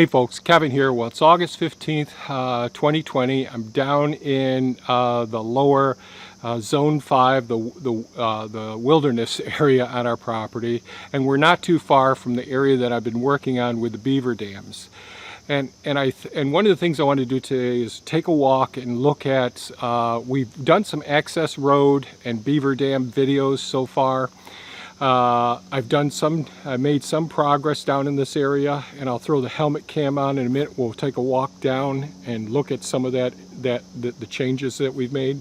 Hey folks, Kevin here. Well, it's August 15th, 2020. I'm down in the lower Zone 5, the wilderness area on our property, and we're not too far from the area that I've been working on with the beaver dams. And one of the things I want to do today is take a walk and look at, we've done some access road and beaver dam videos so far. I made some progress down in this area, and I'll throw the helmet cam on in a minute. We'll take a walk down and look at some of the changes that we've made.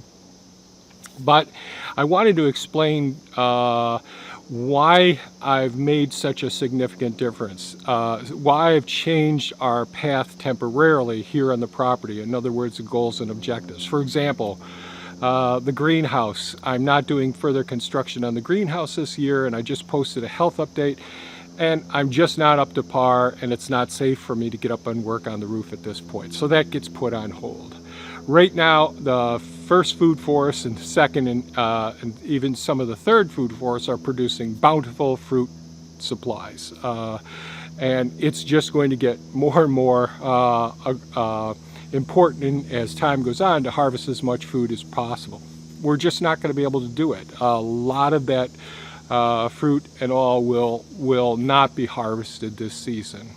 But I wanted to explain why I've made such a significant difference, why I've changed our path temporarily here on the property. In other words, the goals and objectives. For example, the greenhouse. I'm not doing further construction on the greenhouse this year, and I just posted a health update, and I'm just not up to par, and it's not safe for me to get up and work on the roof at this point. So that gets put on hold. Right now, the first food forest and second and even some of the third food forests are producing bountiful fruit supplies. And it's just going to get more and more important as time goes on to harvest as much food as possible. We're just not going to be able to do it. A lot of that fruit and all will not be harvested this season.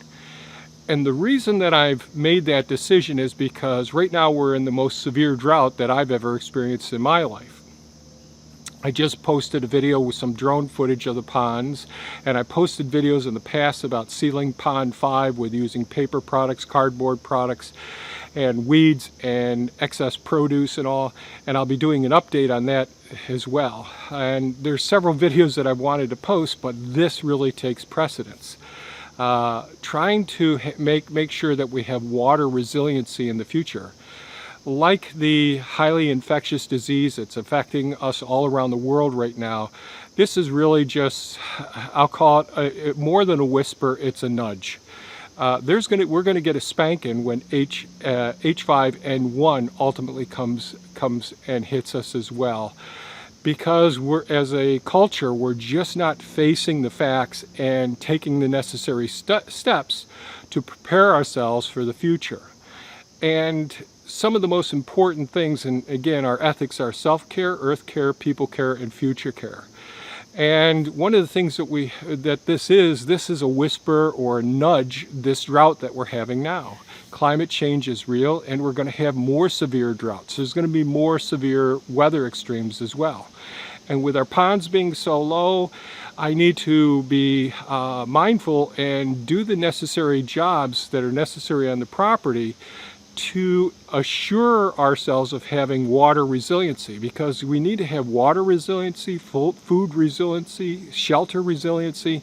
And the reason that I've made that decision is because right now we're in the most severe drought that I've ever experienced in my life. I just posted a video with some drone footage of the ponds, and I posted videos in the past about sealing pond 5 with using paper products, cardboard products, and weeds and excess produce and all, and I'll be doing an update on that as well. And there's several videos that I wanted to post, but this really takes precedence. Trying to make sure that we have water resiliency in the future. Like the highly infectious disease that's affecting us all around the world right now, this is really just, I'll call it more than a whisper, it's a nudge. We're going to get a spanking when H5N1 ultimately comes and hits us as well, because as a culture, we're just not facing the facts and taking the necessary steps to prepare ourselves for the future. And some of the most important things, and again, our ethics are self-care, earth care, people care, and future care. And one of the things that this is a whisper or a nudge, this drought that we're having now. Climate change is real, and we're going to have more severe droughts. There's going to be more severe weather extremes as well. And with our ponds being so low, I need to be mindful and do the necessary jobs that are necessary on the property to assure ourselves of having water resiliency, because we need to have water resiliency, food resiliency, shelter resiliency.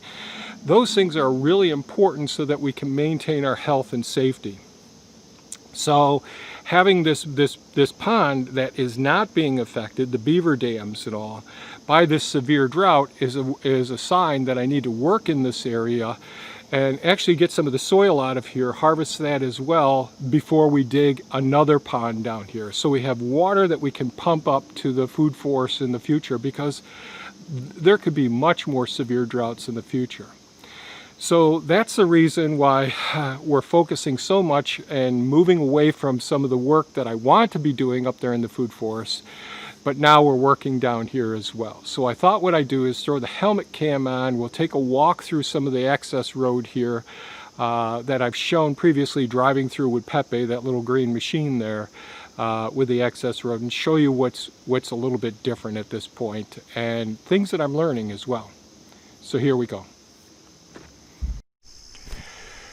Those things are really important so that we can maintain our health and safety. So having this pond that is not being affected, the beaver dams and all, by this severe drought is a sign that I need to work in this area and actually get some of the soil out of here, harvest that as well before we dig another pond down here. So we have water that we can pump up to the food forest in the future, because there could be much more severe droughts in the future. So that's the reason why we're focusing so much and moving away from some of the work that I want to be doing up there in the food forest, but now we're working down here as well. So I thought what I'd do is throw the helmet cam on. We'll take a walk through some of the access road here that I've shown previously, driving through with Pepe, that little green machine there, with the access road, and show you what's a little bit different at this point and things that I'm learning as well. So here we go.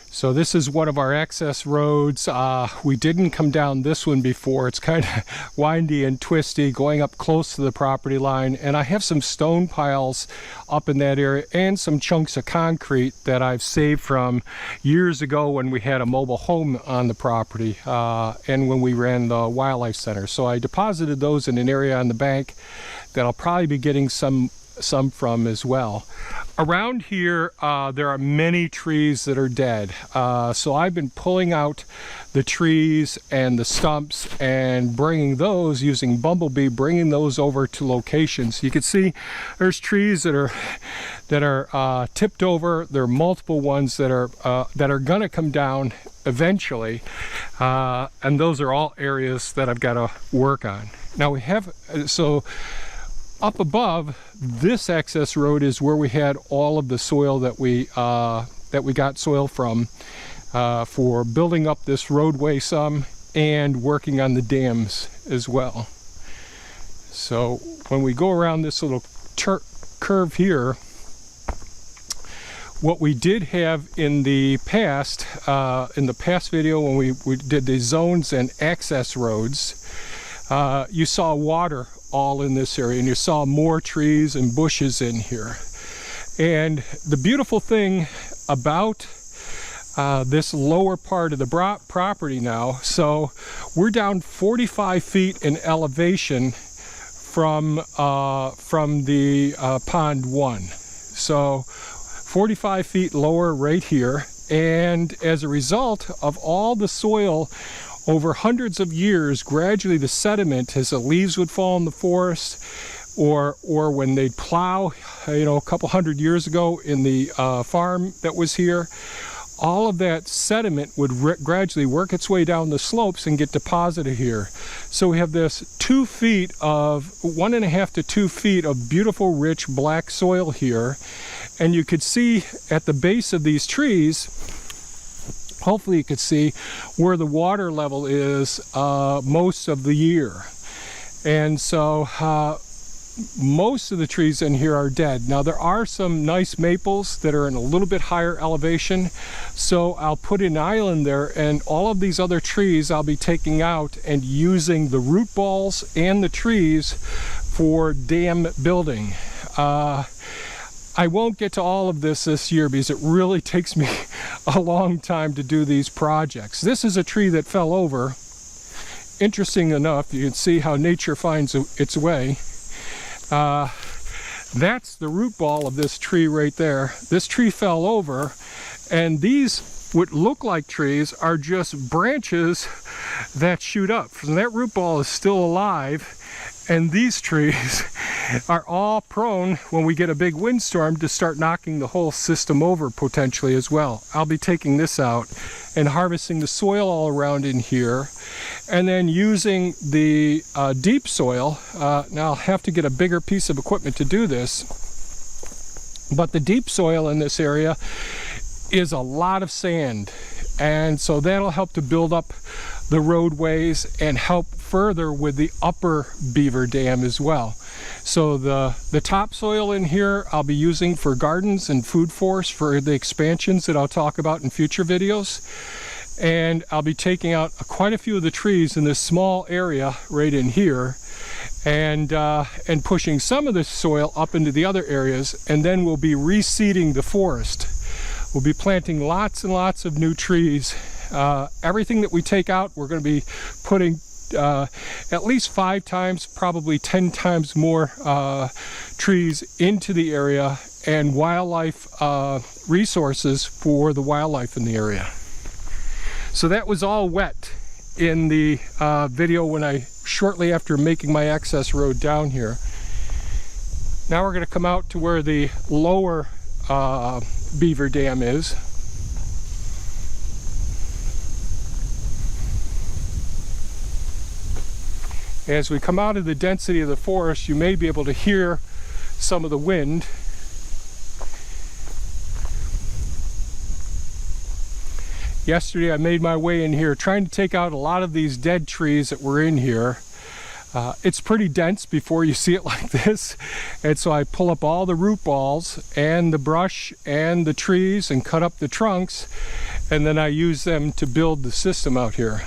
So this is one of our access roads. We didn't come down this one before. It's kind of windy and twisty, going up close to the property line. And I have some stone piles up in that area and some chunks of concrete that I've saved from years ago when we had a mobile home on the property and when we ran the wildlife center. So I deposited those in an area on the bank that I'll probably be getting some from as well. Around here, there are many trees that are dead. So I've been pulling out the trees and the stumps and bringing those, using Bumblebee, bringing those over to locations. You can see there's trees that are tipped over. There are multiple ones that are going to come down eventually, and those are all areas that I've got to work on. Now we have up above, this access road is where we had all of the soil that we got soil from for building up this roadway some and working on the dams as well. So when we go around this little curve here, what we did have in the past video when we did the zones and access roads, you saw water all in this area, and you saw more trees and bushes in here. And the beautiful thing about this lower part of the property now, so we're down 45 feet in elevation from the pond 1. So 45 feet lower right here, and as a result of all the soil over hundreds of years, gradually the sediment, as the leaves would fall in the forest, or when they'd plow, a couple hundred years ago in the farm that was here, all of that sediment would gradually work its way down the slopes and get deposited here. So we have this 2 feet of, 1.5 to 2 feet of beautiful, rich black soil here. And you could see at the base of these trees, hopefully you could see where the water level is most of the year. And so most of the trees in here are dead. Now there are some nice maples that are in a little bit higher elevation, so I'll put an island there, and all of these other trees I'll be taking out and using the root balls and the trees for dam building. I won't get to all of this year because it really takes me a long time to do these projects. This is a tree that fell over. Interesting enough, you can see how nature finds its way. That's the root ball of this tree right there. This tree fell over, and these, what look like trees, are just branches that shoot up. And that root ball is still alive, and these trees are all prone, when we get a big windstorm, to start knocking the whole system over potentially as well. I'll be taking this out and harvesting the soil all around in here, and then using the deep soil. Now I'll have to get a bigger piece of equipment to do this, but the deep soil in this area is a lot of sand, and so that'll help to build up the roadways and help further with the upper Beaver Dam as well. So the topsoil in here I'll be using for gardens and food forests for the expansions that I'll talk about in future videos. And I'll be taking out quite a few of the trees in this small area right in here, and pushing some of the soil up into the other areas, and then we'll be reseeding the forest. We'll be planting lots and lots of new trees. Everything that we take out, we're going to be putting at least 5 times, probably 10 times more trees into the area, and wildlife resources for the wildlife in the area. So that was all wet in the video shortly after making my access road down here. Now we're going to come out to where the lower Beaver Dam is. As we come out of the density of the forest, you may be able to hear some of the wind. Yesterday I made my way in here trying to take out a lot of these dead trees that were in here. It's pretty dense before you see it like this, and so I pull up all the root balls and the brush and the trees and cut up the trunks, and then I use them to build the system out here.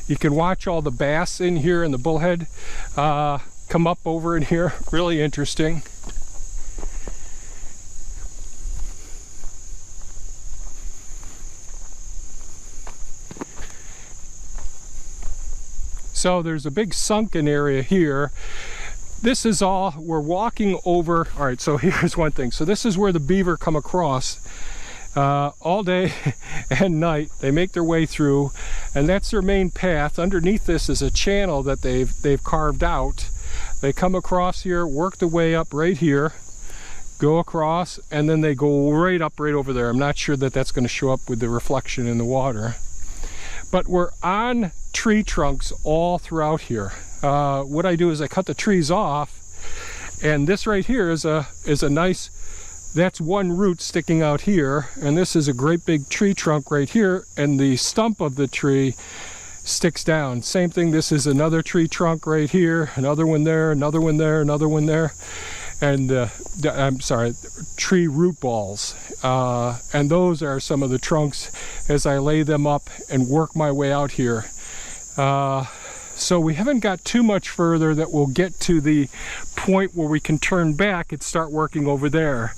You can watch all the bass in here and the bullhead come up over in here. Really interesting. So there's a big sunken area here. this is all, we're walking over. All right, so here's one thing. So this is where the beaver come across all day and night. They make their way through, and that's their main path. Underneath this is a channel that they've carved out. They come across here, work their way up right here, go across, and then they go right up right over there. I'm not sure that that's going to show up with the reflection in the water. But we're on tree trunks all throughout here. What I do is I cut the trees off, and this right here is a nice, that's one root sticking out here, and this is a great big tree trunk right here, and the stump of the tree sticks down. Same thing, this is another tree trunk right here, another one there, another one there, another one there, and I'm sorry, tree root balls. And those are some of the trunks as I lay them up and work my way out here. So we haven't got too much further that we'll get to the point where we can turn back and start working over there.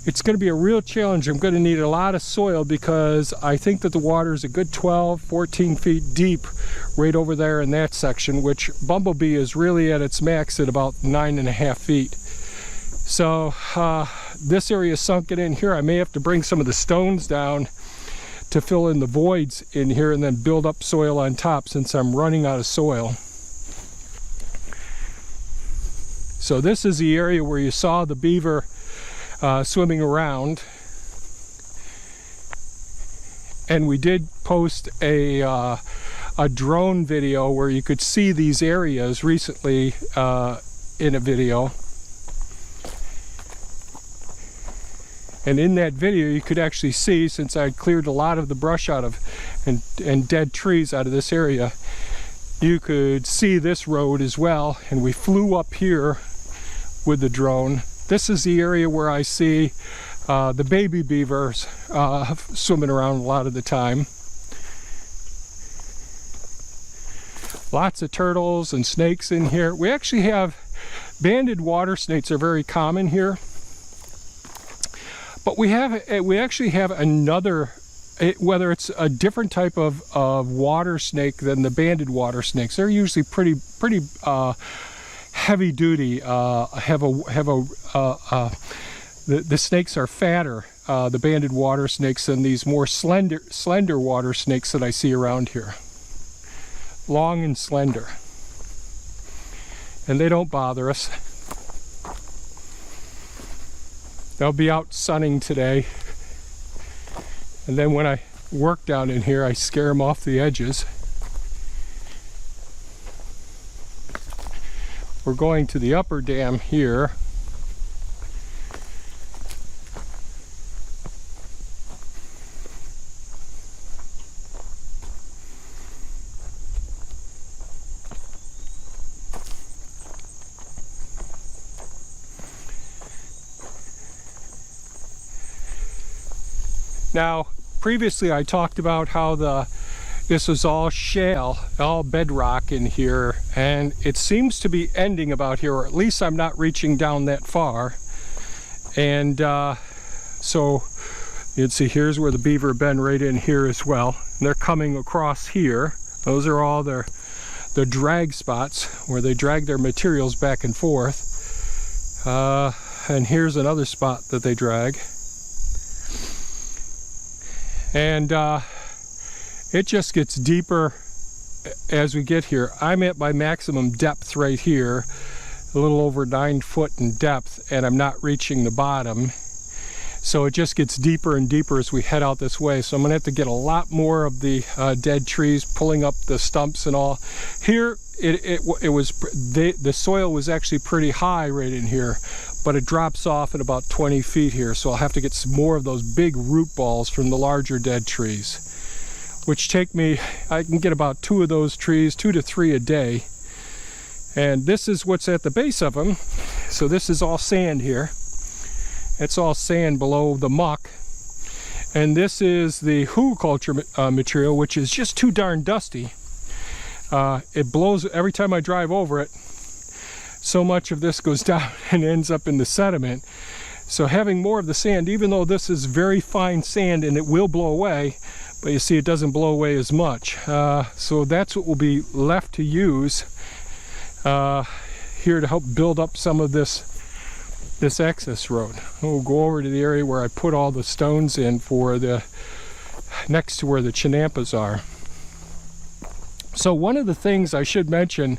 It's going to be a real challenge. I'm going to need a lot of soil because I think that the water is a good 12, 14 feet deep right over there in that section, which Bumblebee is really at its max at about 9.5 feet. So this area is sunken in here. I may have to bring some of the stones down to fill in the voids in here and then build up soil on top since I'm running out of soil. So this is the area where you saw the beaver swimming around. And we did post a drone video where you could see these areas recently in a video. And in that video, you could actually see, since I cleared a lot of the brush out of and dead trees out of this area, you could see this road as well. And we flew up here with the drone. This is the area where I see the baby beavers swimming around a lot of the time. Lots of turtles and snakes in here. We actually have banded water snakes are very common here. But we actually have another, whether it's a different type of water snake than the banded water snakes. They're usually pretty heavy duty. The snakes are fatter, the banded water snakes, than these more slender water snakes that I see around here. Long and slender, and they don't bother us. They'll be out sunning today, and then when I work down in here, I scare them off the edges. We're going to the upper dam here. Now, previously I talked about how this was all shale, all bedrock in here, and it seems to be ending about here, or at least I'm not reaching down that far. And so you'd see here's where the beaver have been, right in here as well. And they're coming across here. Those are all their drag spots where they drag their materials back and forth. And here's another spot that they drag. And it just gets deeper as we get here. I'm at my maximum depth right here, a little over 9 foot in depth, and I'm not reaching the bottom. So it just gets deeper and deeper as we head out this way. So I'm gonna have to get a lot more of the dead trees, pulling up the stumps and all. Here, the soil was actually pretty high right in here, but it drops off at about 20 feet here. So I'll have to get some more of those big root balls from the larger dead trees, which take me, I can get about 2 of those trees, 2 to 3 a day. And this is what's at the base of them. So this is all sand here. It's all sand below the muck. And this is the hugelkultur material, which is just too darn dusty. It blows every time I drive over it. So much of this goes down and ends up in the sediment. So having more of the sand, even though this is very fine sand and it will blow away, but you see it doesn't blow away as much. So that's what will be left to use. here to help build up some of this access road. We'll go over to the area where I put all the stones in for the next to where the chinampas are. So one of the things I should mention,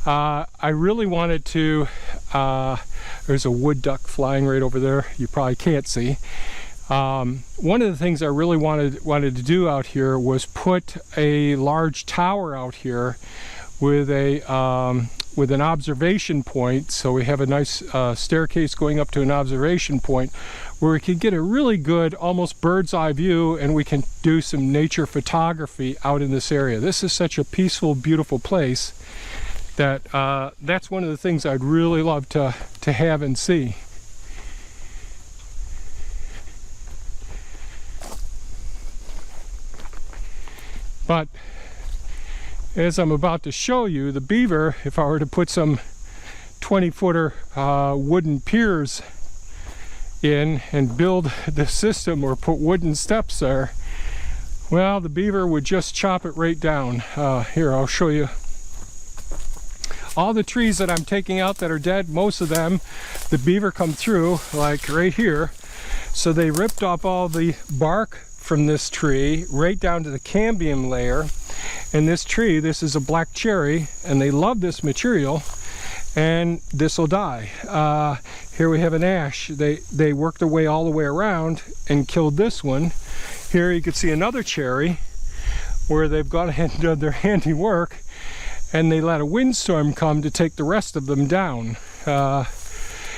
I really wanted to, there's a wood duck flying right over there, you probably can't see. One of the things I really wanted to do out here was put a large tower out here with an observation point, so we have a nice staircase going up to an observation point where we can get a really good, almost bird's eye view, and we can do some nature photography out in this area. This is such a peaceful, beautiful place that that's one of the things I'd really love to have and see. But as I'm about to show you, the Beaver, if I were to put some 20-footer wooden piers in and build the system or put wooden steps there, well, the Beaver would just chop it right down. Here, I'll show you. All the trees that I'm taking out that are dead, most of them, the Beaver come through, like right here. So they ripped off all the bark from this tree right down to the cambium layer. And this tree, this is a black cherry, and they love this material, and this will die. Here we have an ash. They worked their way all the way around and killed this one. Here you can see another cherry where they've gone ahead and done their handiwork, and they let a windstorm come to take the rest of them down.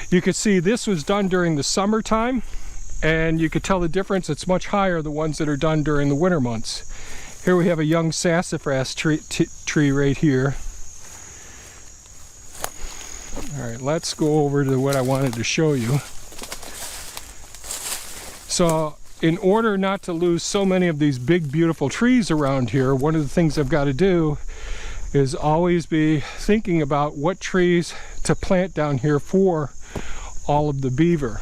You can see this was done during the summertime, and you could tell the difference. It's much higher, the ones that are done during the winter months. Here we have a young sassafras tree right here. All right, let's go over to what I wanted to show you. So in order not to lose so many of these big, beautiful trees around here, one of the things I've got to do is always be thinking about what trees to plant down here for all of the beaver.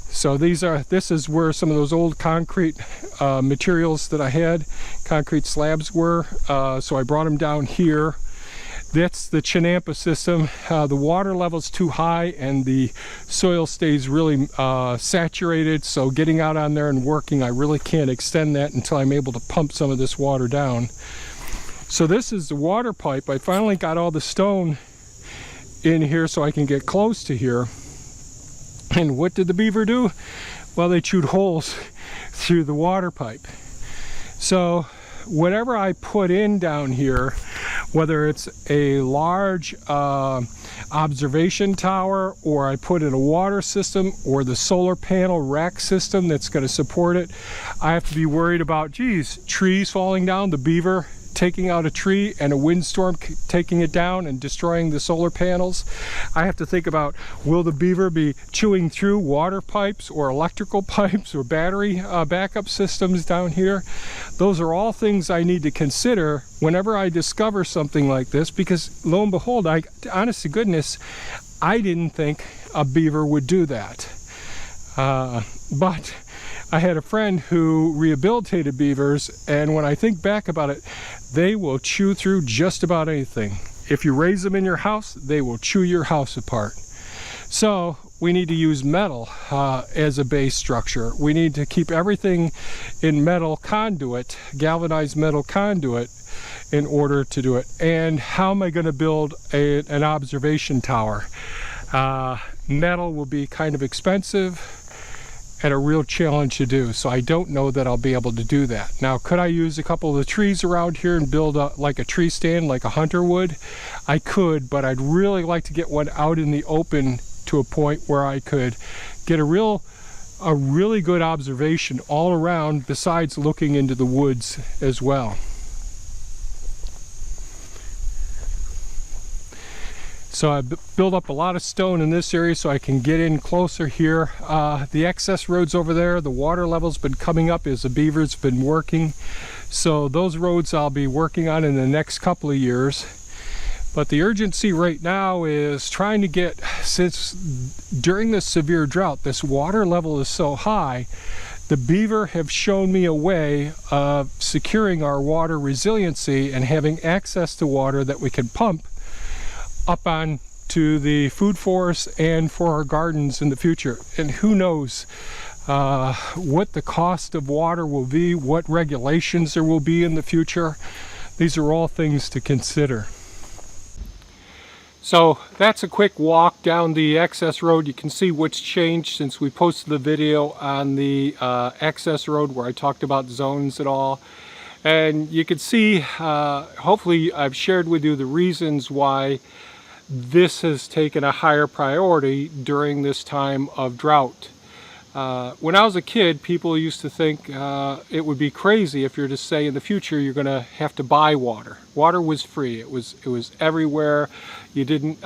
So this is where some of those old concrete materials that I had, concrete slabs were. So I brought them down here. That's the chinampa system. The water level's too high and the soil stays really saturated. So getting out on there and working, I really can't extend that until I'm able to pump some of this water down. So this is the water pipe. I finally got all the stone in here so I can get close to here. And what did the beaver do? Well, they chewed holes through the water pipe. So whatever I put in down here, whether it's a large observation tower, or I put in a water system, or the solar panel rack system that's going to support it, I have to be worried about, geez, trees falling down, the beaver taking out a tree and a windstorm taking it down and destroying the solar panels. I have to think about, will the beaver be chewing through water pipes or electrical pipes or battery backup systems down here? Those are all things I need to consider whenever I discover something like this, because lo and behold, honest to goodness, I didn't think a beaver would do that. But I had a friend who rehabilitated beavers, and when I think back about it, they will chew through just about anything. If you raise them in your house, they will chew your house apart. So we need to use metal as a base structure. We need to keep everything in metal conduit, galvanized metal conduit, in order to do it. And how am I going to build an observation tower? Metal will be kind of expensive and a real challenge to do, so I don't know that I'll be able to do that. Now, could I use a couple of the trees around here and build like a tree stand like a hunter would? I could, but I'd really like to get one out in the open to a point where I could get a really good observation all around, besides looking into the woods as well. So I built up a lot of stone in this area so I can get in closer here. The access roads over there, the water level's been coming up as the beaver's been working. So those roads I'll be working on in the next couple of years. But the urgency right now is trying to get, since during this severe drought, this water level is so high, the beaver have shown me a way of securing our water resiliency and having access to water that we can pump up on to the food forest and for our gardens in the future. And who knows what the cost of water will be, what regulations there will be in the future. These are all things to consider. So that's a quick walk down the access road. You can see what's changed since we posted the video on the access road where I talked about zones and all. And you can see, hopefully I've shared with you the reasons why this has taken a higher priority during this time of drought. When I was a kid, people used to think it would be crazy if you're to say in the future you're going to have to buy water. Water was free. It was everywhere. You didn't.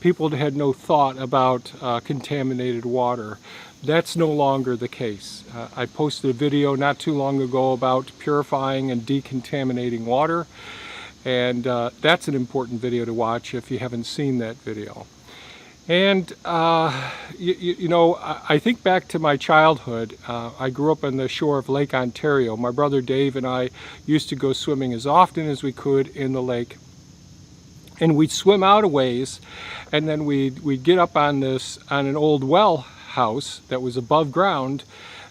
People had no thought about contaminated water. That's no longer the case. I posted a video not too long ago about purifying and decontaminating water, and that's an important video to watch if you haven't seen that video. And you know, I think back to my childhood. I grew up on the shore of Lake Ontario. My brother Dave and I used to go swimming as often as we could in the lake. And we'd swim out a ways, and then we'd get up on an old well house that was above ground,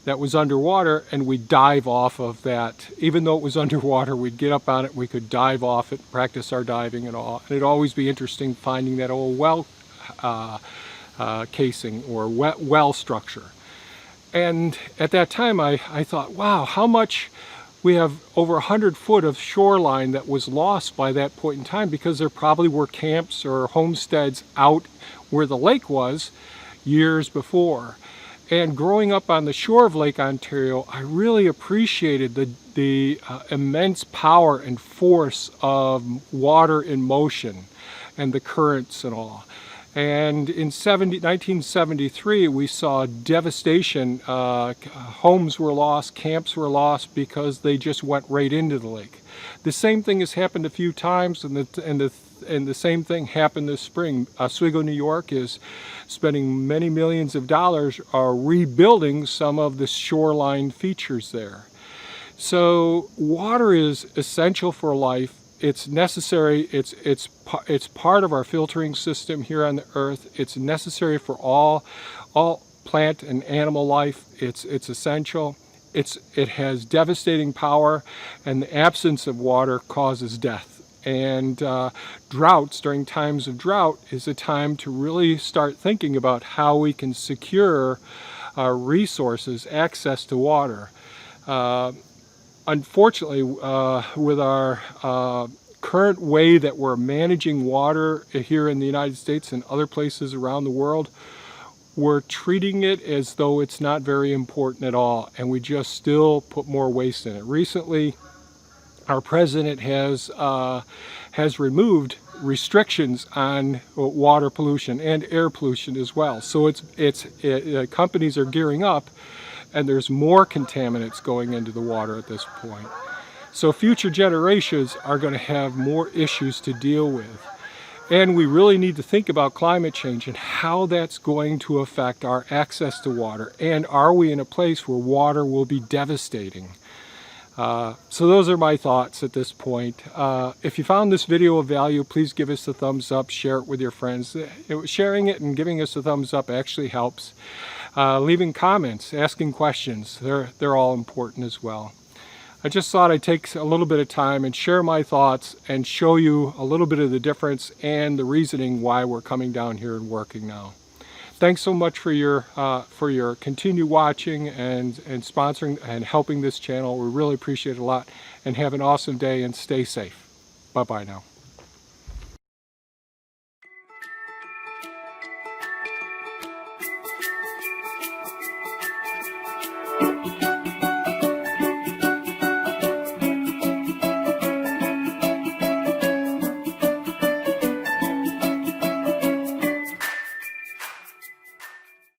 that was underwater, and we'd dive off of that. Even though it was underwater, we'd get up on it, we could dive off it, practice our diving and all. And it'd always be interesting finding that old well casing or well structure. And at that time I thought, wow, how much we have over 100 foot of shoreline that was lost by that point in time, because there probably were camps or homesteads out where the lake was years before. And growing up on the shore of Lake Ontario, I really appreciated the immense power and force of water in motion and the currents and all. And in 1973, we saw devastation. Homes were lost, camps were lost because they just went right into the lake. The same thing has happened a few times, and the same thing happened this spring. Oswego, New York is spending many millions of dollars rebuilding some of the shoreline features there. So water is essential for life. It's necessary. It's part of our filtering system here on the earth. It's necessary for all plant and animal life. It's essential. It has devastating power, and the absence of water causes death. And droughts, during times of drought, is a time to really start thinking about how we can secure our resources, access to water. Unfortunately, with our current way that we're managing water here in the United States and other places around the world, we're treating it as though it's not very important at all, and we just still put more waste in it. Recently, our president has removed restrictions on water pollution and air pollution as well. So companies are gearing up, and there's more contaminants going into the water at this point. So future generations are going to have more issues to deal with. And we really need to think about climate change and how that's going to affect our access to water. And are we in a place where water will be devastating? So those are my thoughts at this point. If you found this video of value, please give us a thumbs up, share it with your friends. Sharing it and giving us a thumbs up actually helps. Leaving comments, asking questions, they're all important as well. I just thought I'd take a little bit of time and share my thoughts and show you a little bit of the difference and the reasoning why we're coming down here and working now. Thanks so much for your continued watching and sponsoring and helping this channel. We really appreciate it a lot, and have an awesome day and stay safe. Bye-bye now.